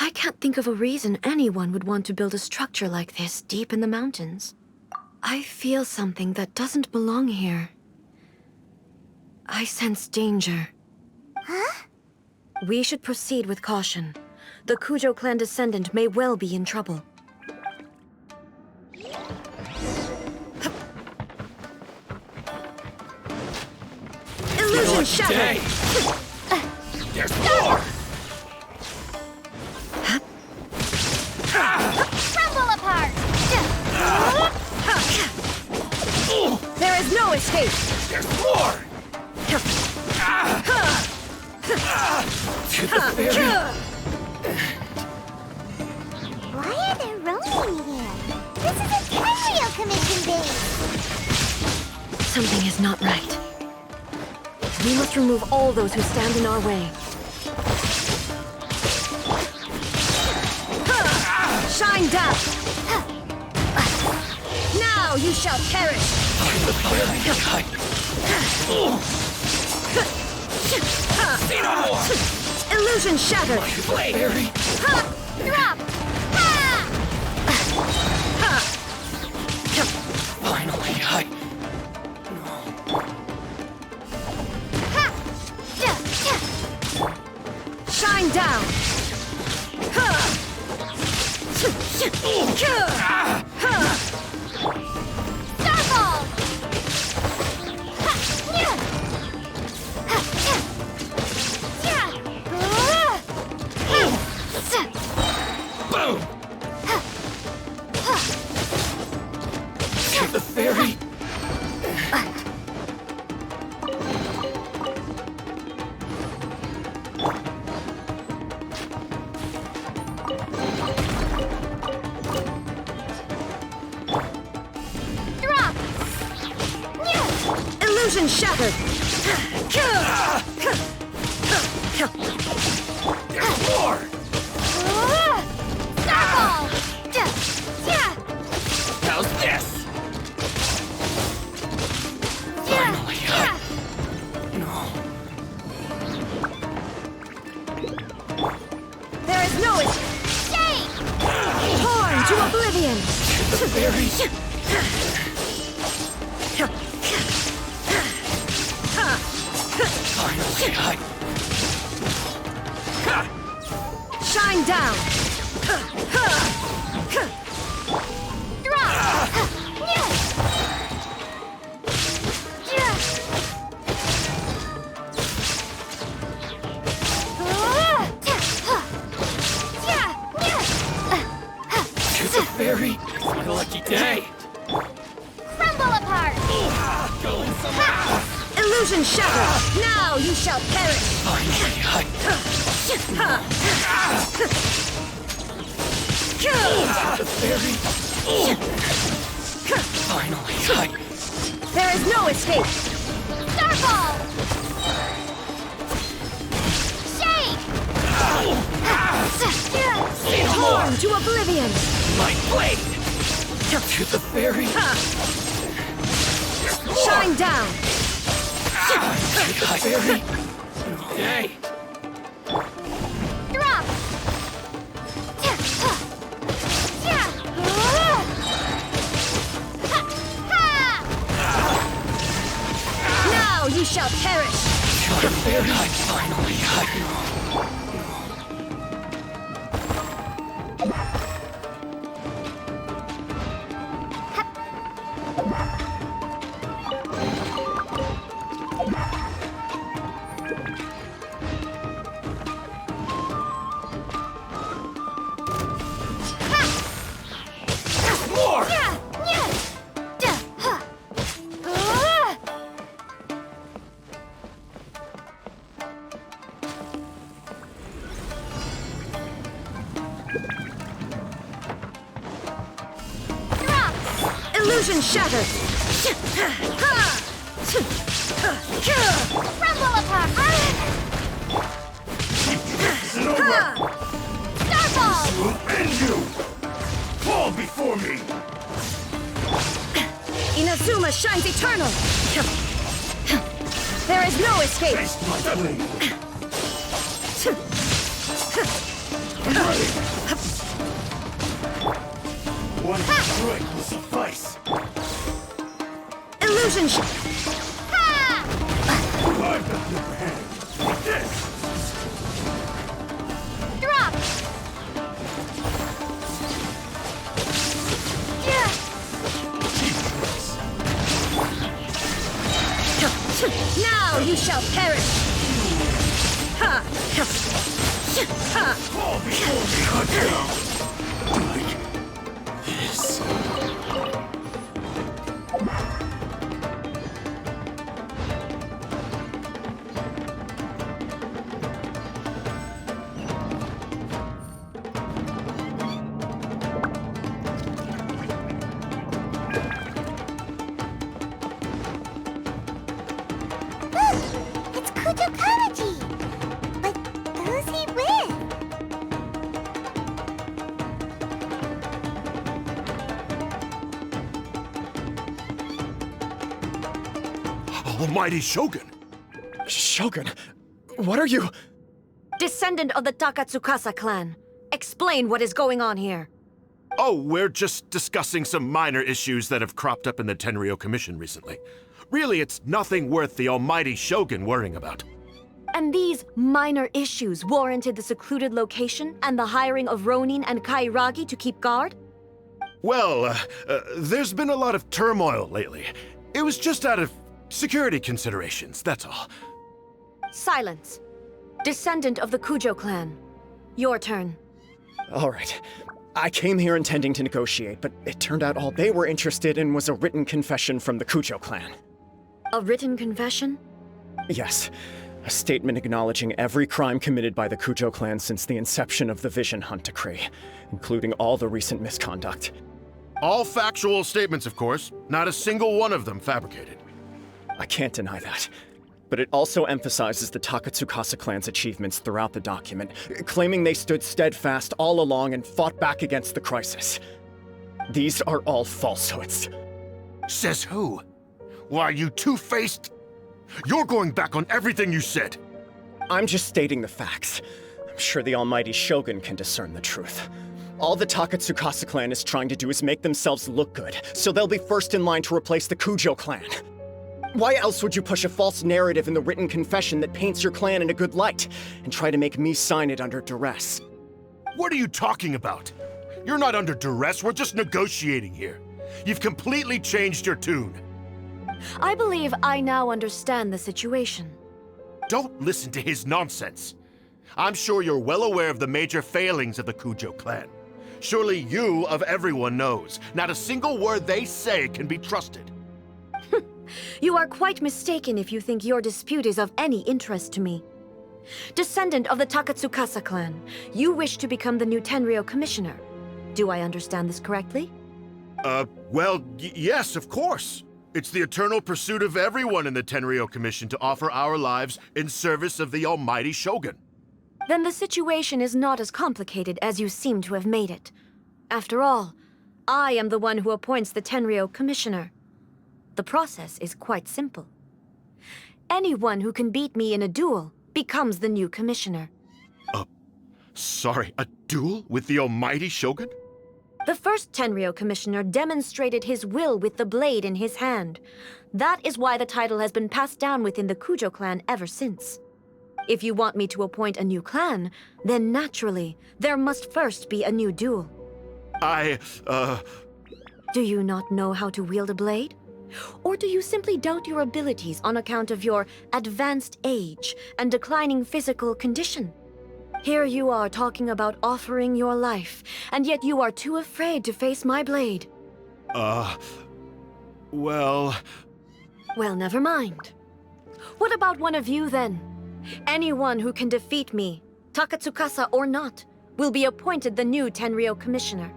I can't think of a reason anyone would want to build a structure like this deep in the mountains. I feel something that doesn't belong here. I sense danger. Huh? We should proceed with caution. The Kujo clan descendant may well be in trouble. Illusion shattered! There's more! Crumble apart! There is no escape! There's more! To the very... Why are there ronin here? This is a Tenryou commission base! Something is not right. We must remove all those who stand in our way. Shine down! Now you shall perish! Say no more! Illusion shattered! Fairy! Drop! Finally, Shine down! Starfall! Boom! To the fairy! Drop! Illusion shattered! There's more! Starfall! How's this? Finally, No. There is no escape! Torn to oblivion! To the very... Finally, Shine down! To the fairy! It's my lucky day! Crumble apart! Going somewhere! Illusion shattered! Now you shall perish! Finally, the fairy! Finally, There is no escape! Starfall! Shade! Torn to oblivion! My blade! To the very... Shine down! very... Hey! Drop! Now you shall perish! Illusion shattered! Rumble apart! Starball! Will end you! Fall before me! Inazuma shines eternal! There is no escape! Face my blade! One strike will suffice! Illusion I've got the upper hand! Like this! Drop! Now you shall perish! Fall before me, hunter! Like this. It's Kujo Kamaji! But who's he with? Almighty Shogun! Shogun, what are you? Descendant of the Takatsukasa clan. Explain what is going on here. Oh, we're just discussing some minor issues that have cropped up in the Tenryou Commission recently. Really, it's nothing worth the almighty Shogun worrying about. And these minor issues warranted the secluded location and the hiring of Ronin and Kairagi to keep guard? Well, there's been a lot of turmoil lately. It was just out of security considerations, that's all. Silence. Descendant of the Kujo clan. Your turn. All right. I came here intending to negotiate, but it turned out all they were interested in was a written confession from the Kujo clan. A written confession? Yes. A statement acknowledging every crime committed by the Kujo clan since the inception of the Vision Hunt Decree, including all the recent misconduct. All factual statements, of course. Not a single one of them fabricated. I can't deny that. But it also emphasizes the Takatsukasa clan's achievements throughout the document, claiming they stood steadfast all along and fought back against the crisis. These are all falsehoods. Says who? Why, you two-faced... You're going back on everything you said. I'm just stating the facts. I'm sure the almighty Shogun can discern the truth. All the Takatsukasa clan is trying to do is make themselves look good, so they'll be first in line to replace the Kujo clan. Why else would you push a false narrative in the written confession that paints your clan in a good light, and try to make me sign it under duress? What are you talking about? You're not under duress, we're just negotiating here. You've completely changed your tune. I believe I now understand the situation. Don't listen to his nonsense. I'm sure you're well aware of the major failings of the Kujo clan. Surely you, of everyone, knows. Not a single word they say can be trusted. You are quite mistaken if you think your dispute is of any interest to me. Descendant of the Takatsukasa clan, you wish to become the new Tenryou commissioner. Do I understand this correctly? Well, yes, of course. It's the eternal pursuit of everyone in the Tenryou Commission to offer our lives in service of the almighty Shogun. Then the situation is not as complicated as you seem to have made it. After all, I am the one who appoints the Tenryou Commissioner. The process is quite simple. Anyone who can beat me in a duel becomes the new commissioner. Sorry, a duel with the almighty Shogun? The first Tenryou Commissioner demonstrated his will with the blade in his hand. That is why the title has been passed down within the Kujo clan ever since. If you want me to appoint a new clan, then naturally, there must first be a new duel. Do you not know how to wield a blade? Or do you simply doubt your abilities on account of your advanced age and declining physical condition? Here you are talking about offering your life, and yet you are too afraid to face my blade. Well, never mind. What about one of you, then? Anyone who can defeat me, Takatsukasa or not, will be appointed the new Tenryou Commissioner.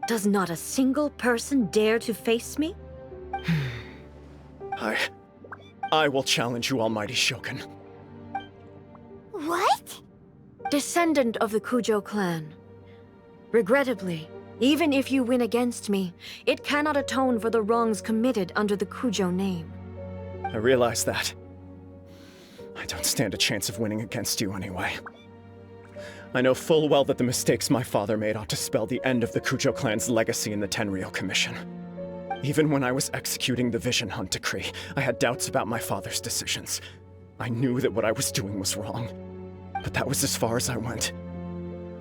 Does not a single person dare to face me? I will challenge you, almighty Shogun. What? Descendant of the Kujo clan. Regrettably, even if you win against me, it cannot atone for the wrongs committed under the Kujo name. I realize that. I don't stand a chance of winning against you anyway. I know full well that the mistakes my father made ought to spell the end of the Kujo clan's legacy in the Tenryou Commission. Even when I was executing the Vision Hunt decree, I had doubts about my father's decisions. I knew that what I was doing was wrong, but that was as far as I went.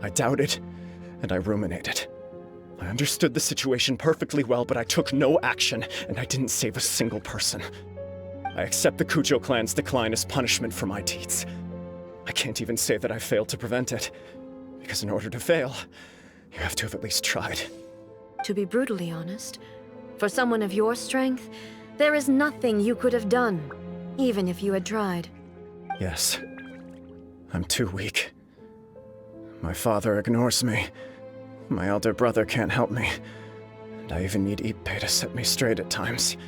I doubted, and I ruminated. I understood the situation perfectly well, but I took no action, and I didn't save a single person. I accept the Kujo clan's decline as punishment for my deeds. I can't even say that I failed to prevent it, because in order to fail, you have to have at least tried. To be brutally honest, for someone of your strength, there is nothing you could have done, even if you had tried. Yes. I'm too weak. My father ignores me. My elder brother can't help me. And I even need Ippei to set me straight at times.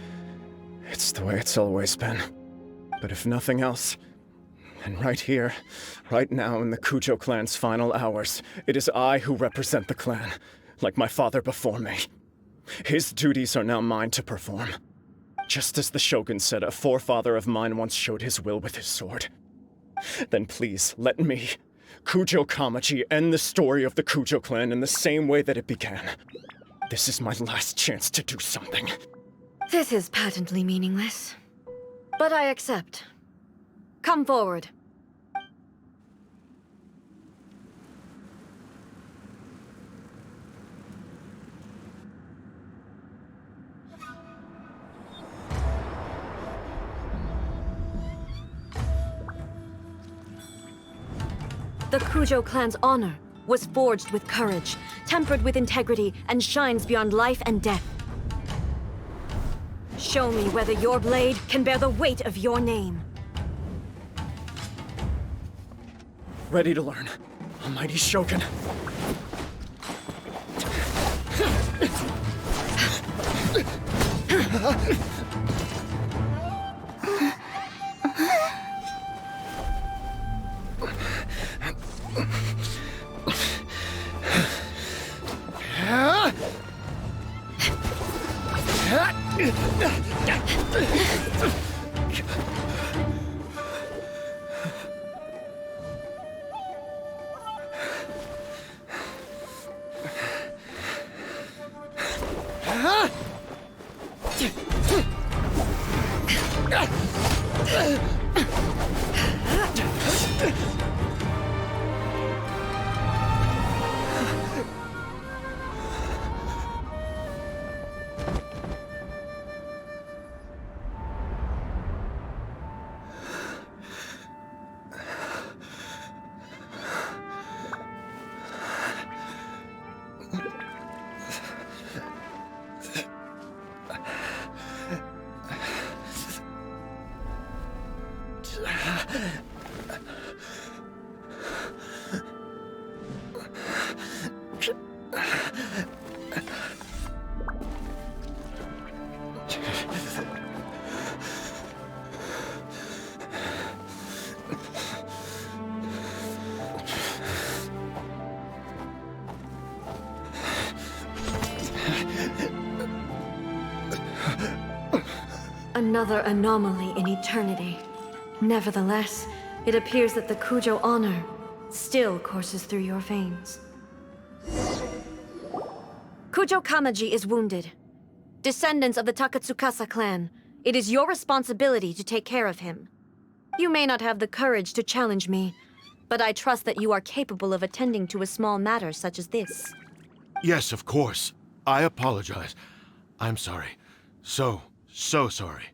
It's the way it's always been. But if nothing else, then right here, right now in the Kujo clan's final hours, it is I who represent the clan, like my father before me. His duties are now mine to perform. Just as the Shogun said a forefather of mine once showed his will with his sword. Then please, let me, Kujo Kamaji, end the story of the Kujo clan in the same way that it began. This is my last chance to do something. This is patently meaningless. But I accept. Come forward. The Kujo clan's honor was forged with courage, tempered with integrity, and shines beyond life and death. Show me whether your blade can bear the weight of your name. Ready to learn, almighty Shogun. Another anomaly in eternity. Nevertheless, it appears that the Kujo honor still courses through your veins. Kujo Kamaji is wounded. Descendants of the Takatsukasa clan, it is your responsibility to take care of him. You may not have the courage to challenge me, but I trust that you are capable of attending to a small matter such as this. Yes, of course. I apologize. I'm sorry. So sorry.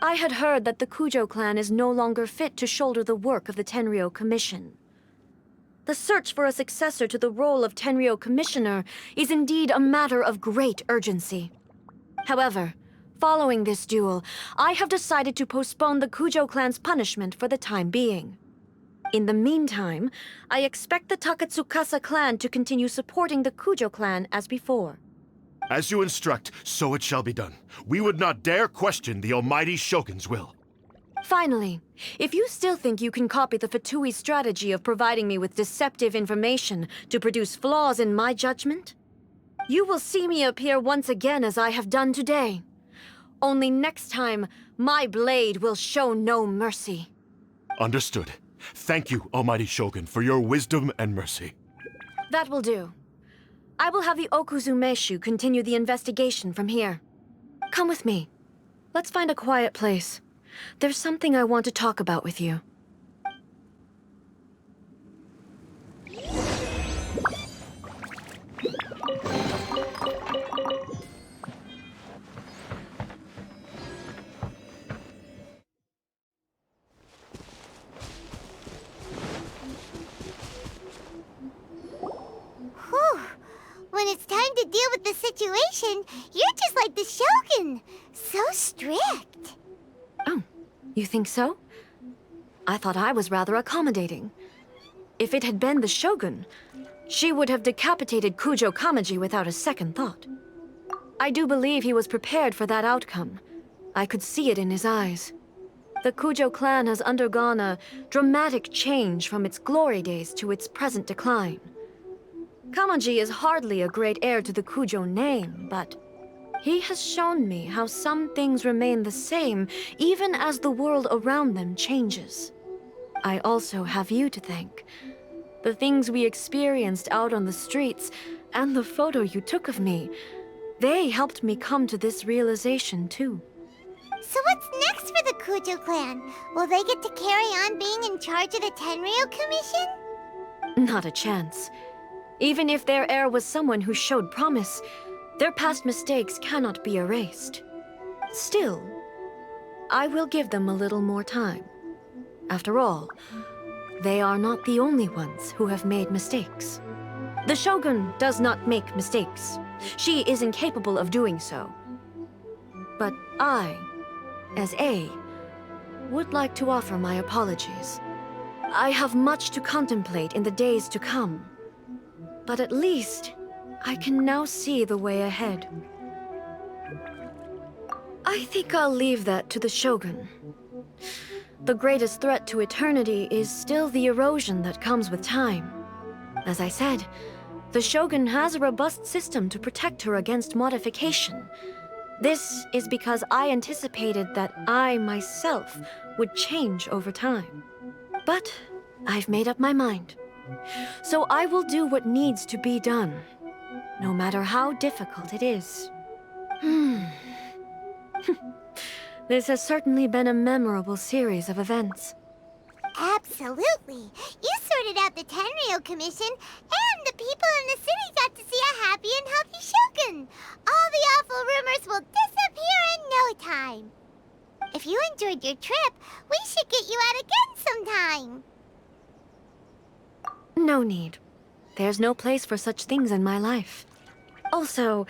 I had heard that the Kujo clan is no longer fit to shoulder the work of the Tenryou Commission. The search for a successor to the role of Tenryou Commissioner is indeed a matter of great urgency. However, following this duel, I have decided to postpone the Kujo clan's punishment for the time being. In the meantime, I expect the Takatsukasa clan to continue supporting the Kujo clan as before. As you instruct, so it shall be done. We would not dare question the almighty Shogun's will. Finally, if you still think you can copy the Fatui strategy of providing me with deceptive information to produce flaws in my judgment, you will see me appear once again as I have done today. Only next time, my blade will show no mercy. Understood. Thank you, almighty Shogun, for your wisdom and mercy. That will do. I will have the Okuzumeshu continue the investigation from here. Come with me. Let's find a quiet place. There's something I want to talk about with you. Whew. When it's time to deal with the situation, you're just like the Shogun. So strict. Oh, you think so? I thought I was rather accommodating. If it had been the Shogun, she would have decapitated Kujo Kamaji without a second thought. I do believe he was prepared for that outcome. I could see it in his eyes. The Kujo clan has undergone a dramatic change from its glory days to its present decline. Kamaji is hardly a great heir to the Kujo name, but he has shown me how some things remain the same even as the world around them changes. I also have you to thank. The things we experienced out on the streets and the photo you took of me, they helped me come to this realization too. So what's next for the Kujo clan? Will they get to carry on being in charge of the Tenryou Commission? Not a chance. Even if their heir was someone who showed promise, their past mistakes cannot be erased. Still, I will give them a little more time. After all, they are not the only ones who have made mistakes. The Shogun does not make mistakes. She is incapable of doing so. But I, as A, would like to offer my apologies. I have much to contemplate in the days to come. But at least, I can now see the way ahead. I think I'll leave that to the Shogun. The greatest threat to eternity is still the erosion that comes with time. As I said, the Shogun has a robust system to protect her against modification. This is because I anticipated that I myself would change over time. But I've made up my mind. So I will do what needs to be done, no matter how difficult it is. This has certainly been a memorable series of events. Absolutely. You sorted out the Tenryou Commission, and the people in the city got to see a happy and healthy Shogun. All the awful rumors will disappear in no time. If you enjoyed your trip, we should get you out again sometime. No need. There's no place for such things in my life. Also,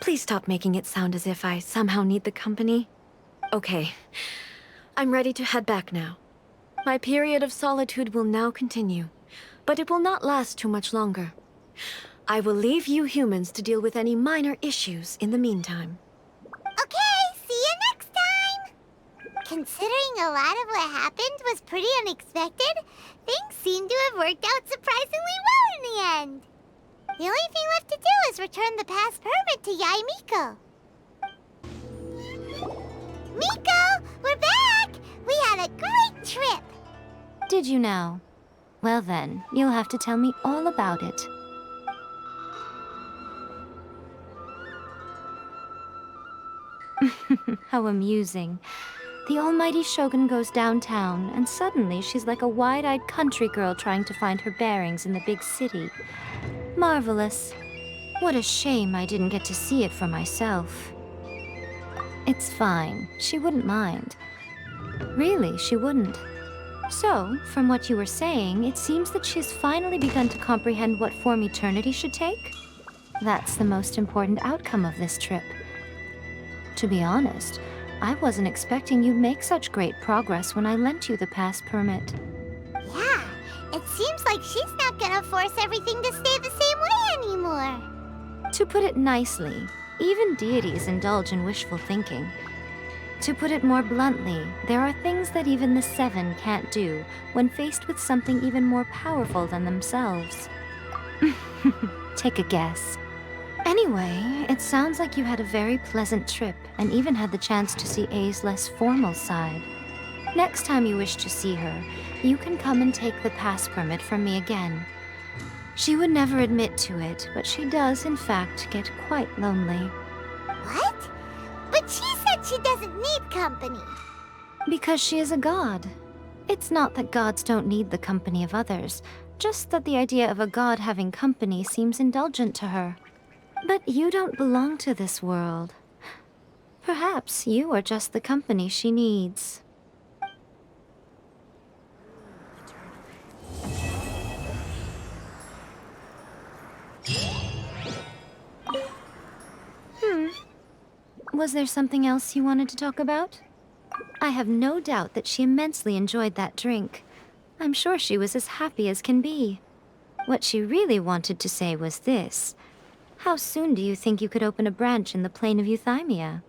please stop making it sound as if I somehow need the company. Okay, I'm ready to head back now. My period of solitude will now continue, but it will not last too much longer. I will leave you humans to deal with any minor issues in the meantime. Okay, see you next time! Considering a lot of what happened was pretty unexpected, things seem to have worked out surprisingly well in the end. The only thing left to do is return the pass permit to Yae Miko. Miko, we're back! We had a great trip! Did you now? Well then, you'll have to tell me all about it. How amusing. The almighty Shogun goes downtown, and suddenly she's like a wide-eyed country girl trying to find her bearings in the big city. Marvelous. What a shame I didn't get to see it for myself. It's fine. She wouldn't mind. Really, she wouldn't. So, from what you were saying, it seems that she has finally begun to comprehend what form eternity should take? That's the most important outcome of this trip. To be honest, I wasn't expecting you'd make such great progress when I lent you the pass permit. Yeah, it seems like she's not gonna force everything to stay the same way anymore. To put it nicely, even deities indulge in wishful thinking. To put it more bluntly, there are things that even the Seven can't do when faced with something even more powerful than themselves. Take a guess. Anyway, it sounds like you had a very pleasant trip and even had the chance to see A's less formal side. Next time you wish to see her, you can come and take the pass permit from me again. She would never admit to it, but she does, in fact, get quite lonely. What? But she said she doesn't need company. Because she is a god. It's not that gods don't need the company of others, just that the idea of a god having company seems indulgent to her. But you don't belong to this world. Perhaps you are just the company she needs. Was there something else you wanted to talk about? I have no doubt that she immensely enjoyed that drink. I'm sure she was as happy as can be. What she really wanted to say was this. How soon do you think you could open a branch in the plain of Euthymia?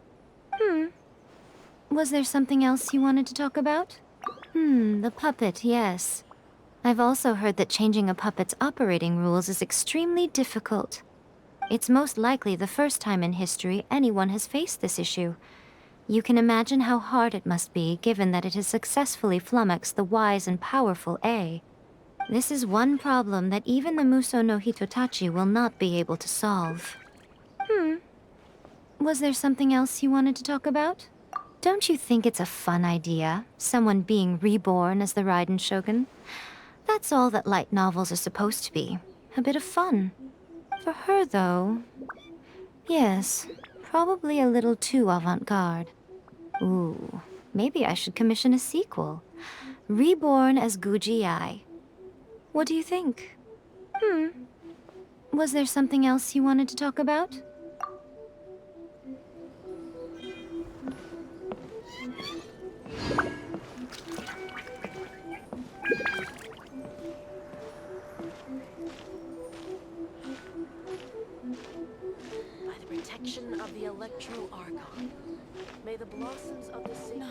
Was there something else you wanted to talk about? The puppet, yes. I've also heard that changing a puppet's operating rules is extremely difficult. It's most likely the first time in history anyone has faced this issue. You can imagine how hard it must be, given that it has successfully flummoxed the wise and powerful A. This is one problem that even the Muso no Hitotachi will not be able to solve. Was there something else you wanted to talk about? Don't you think it's a fun idea, someone being reborn as the Raiden Shogun? That's all that light novels are supposed to be. A bit of fun. For her, though... Yes, probably a little too avant-garde. Ooh, maybe I should commission a sequel. Reborn as Guji Ai. What do you think? Was there something else you wanted to talk about? By the protection of the Electro Archon, may the blossoms of the sea...